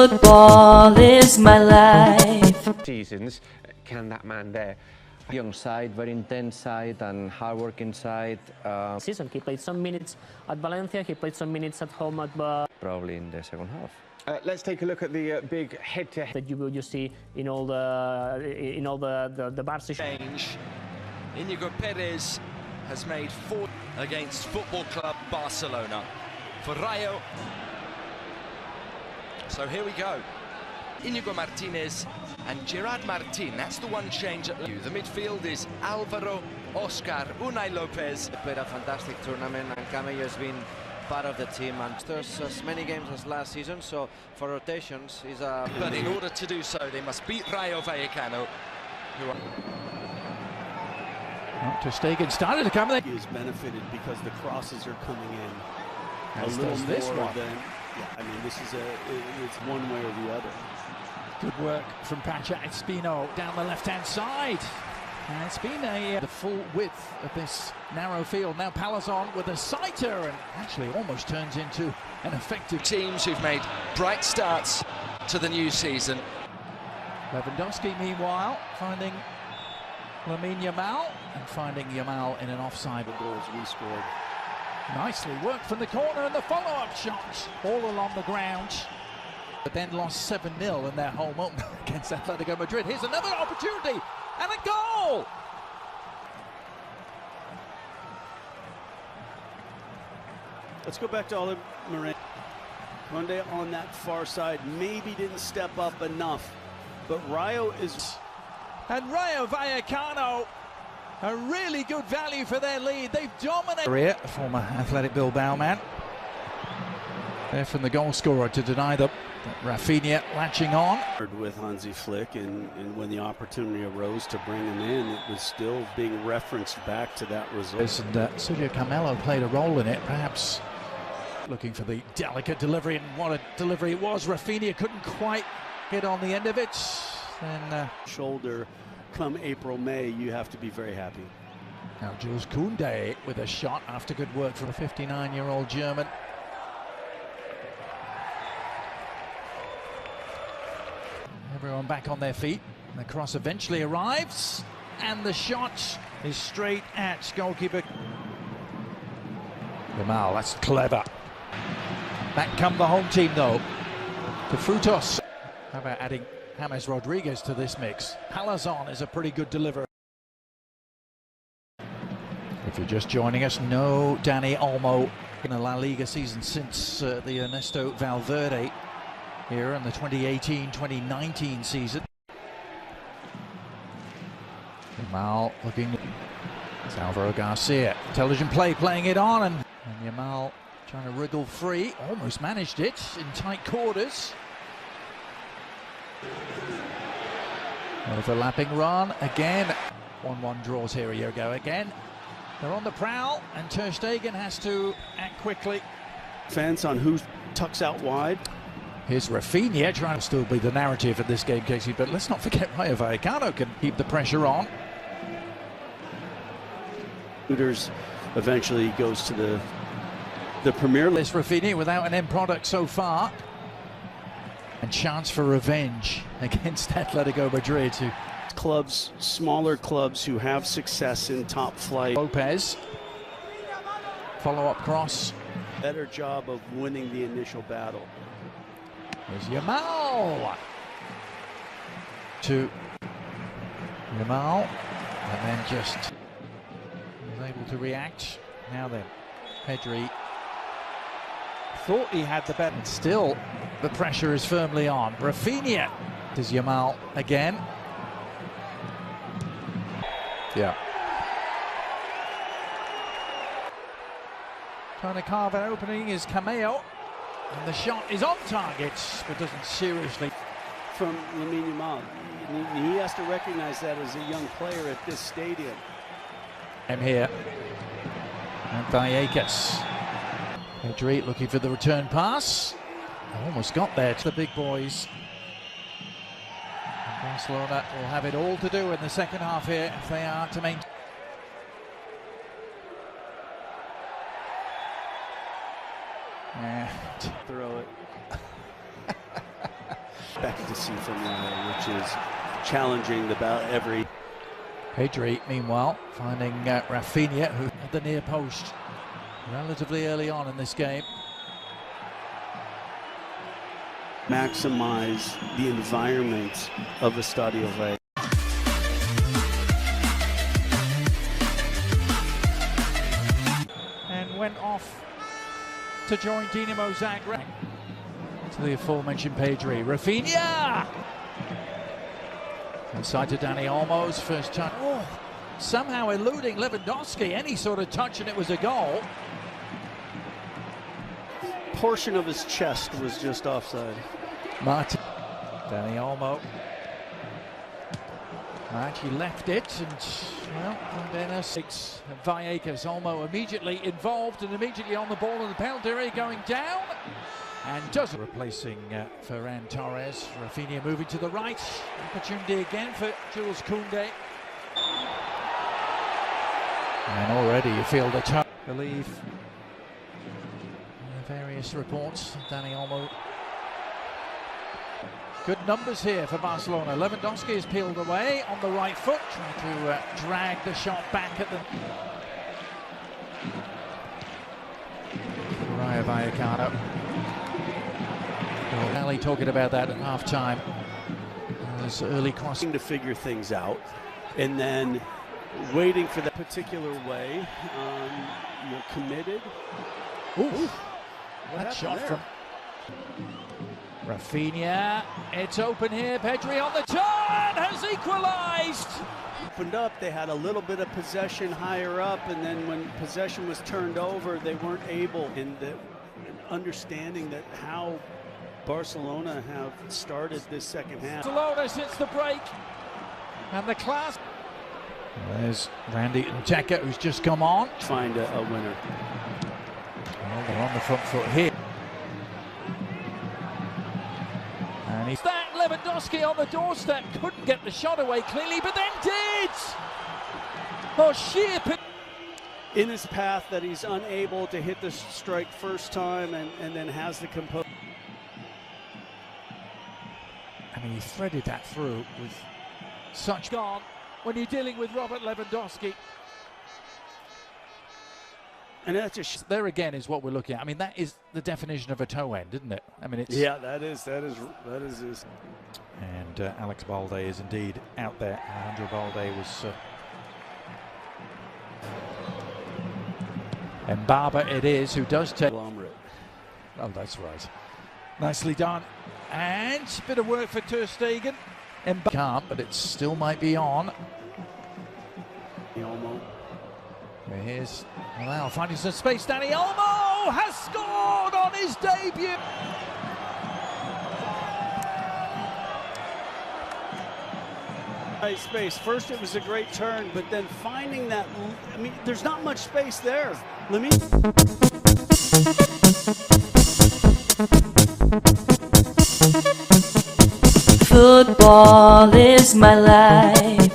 Football is my life. Seasons, can that man there? Young side, very intense side and hard-working side. Season, he played some minutes at Valencia. He played some minutes at home at Probably in the second half. Let's take a look at the big head-to-head that you see in all the Barca change. Inigo Perez has made 4 against Football Club Barcelona for Rayo. So here we go. Inigo Martinez and Gerard Martin. That's the one change at the midfield is Alvaro, Oscar, Unai Lopez. They played a fantastic tournament and Camello has been part of the team and there's as many games as last season, so for rotations is a... But in order to do so, they must beat Rayo Vallecano. Ter Stegen started to come there. He has benefited because the crosses are coming in As a little does this more one. than... Yeah, I mean, this is it's one way or the other. Good work from Pacha Espino down the left-hand side. And it's been the full width of this narrow field. Now Palazon with a sighter and actually almost turns into an effective... Teams who've made bright starts to the new season. Lewandowski, meanwhile, finding Lamine Yamal and finding Yamal in an offside. The goals we scored. Nicely worked from the corner and the follow-up shot all along the ground. But then lost 7-0 in their home opener against Atletico Madrid. Here's another opportunity and a goal! Let's go back to Oliver Moran. Conde on that far side maybe didn't step up enough, but Rayo is... And Rayo Vallecano, a really good value for their lead. They've dominated. A former Athletic Bilbao man. There from the goal scorer to deny them. Rafinha latching on. With Hansi Flick, and when the opportunity arose to bring him in, it was still being referenced back to that result. And Sergio Camello played a role in it, perhaps looking for the delicate delivery, and what a delivery it was. Rafinha couldn't quite get on the end of it. And shoulder come April, May, you have to be very happy. now Jules Koundé with a shot after good work from a 59-year-old German. Everyone back on their feet. The cross eventually arrives, and the shot is straight at goalkeeper. Yamal, that's clever. Back come the home team though, to Frutos. How about adding James Rodriguez to this mix? Palazon is a pretty good deliverer. If you're just joining us, no Dani Olmo in a La Liga season since the Ernesto Valverde here in the 2018-2019 season. Yamal looking, it's Alvaro Garcia, intelligent play, playing it on, and Yamal trying to wriggle free, almost managed it in tight quarters. Overlapping run again. 1-1 draws here a year ago again. They're on the prowl, and Ter Stegen has to act quickly. Fence on who tucks out wide. Here's Rafinha trying to still be the narrative of this game, Casey, but let's not forget Rayo Vallecano can keep the pressure on. Hooters eventually goes to the Premier League. This Rafinha without an end product so far. And chance for revenge against Atletico Madrid. Clubs, smaller clubs who have success in top flight. Lopez. Follow-up cross. Better job of winning the initial battle. There's Yamal. To Yamal. And then just was able to react. Now then, Pedri thought he had the bet, and still the pressure is firmly on. Rafinha. There's Yamal again. Yeah. Trying to carve an opening is Camello. And the shot is on target, but doesn't seriously. From Lamine Yamal. He has to recognize that as a young player at this stadium. I'm here. And Vallecas. Pedri looking for the return pass. Almost got there to the big boys. And Barcelona will have it all to do in the second half here if they are to maintain. Yeah. Throw it. expect to see from Laliga, which is challenging about every. Pedri, meanwhile, finding Rafinha, who at the near post relatively early on in this game. Maximize the environment of the Stadio Vecchio. And went off to join Dinamo Zagreb. To the aforementioned Pedri. Rafinha! Inside to Dani Olmo's first touch. Oh, somehow eluding Lewandowski. Any sort of touch and it was a goal. Portion of his chest was just offside. Martin. Dani Olmo. Actually left it and, well, Vandena 6. Vallecano's Olmo immediately involved and immediately on the ball in the penalty area going down. And does replacing Ferran Torres. Rafinha moving to the right. Opportunity again for Jules Koundé. And already you feel the touch. Believe various reports. Dani Olmo. Good numbers here for Barcelona. Lewandowski is peeled away on the right foot, trying to drag the shot back at the. Vallecano. Ali talking about that at half-time. There's early crossing to figure things out, and then waiting for that particular way. You're committed. Ooh, that shot from Rafinha. It's open here. Pedri on the turn has equalised. Opened up. They had a little bit of possession higher up, and then when possession was turned over, they weren't able. And understanding that how Barcelona have started this second half. Barcelona since the break, and the class. There's Randy Nteka, who's just come on. Find a winner. Well, they're on the front foot here. And he's that Lewandowski on the doorstep, couldn't get the shot away clearly, but then did. Oh, sheer. In his path that he's unable to hit the strike first time, and then has the composure. I mean, he threaded that through with such gone when you're dealing with Robert Lewandowski. And that's just there again is what we're looking at. I mean, that is the definition of a toe end, isn't it? I mean, it's yeah, that is his. And Alex Balde is indeed out there. Alejandro Balde was. And Barber it is who does take. Oh, that's right. Nicely done. And a bit of work for Ter Stegen. And can't, but it still might be on. Olmo. Here's Well, finding some space. Dani Olmo has scored on his debut. Nice space. First it was a great turn, but then finding that, I mean, there's not much space there. Let me. Football is my life.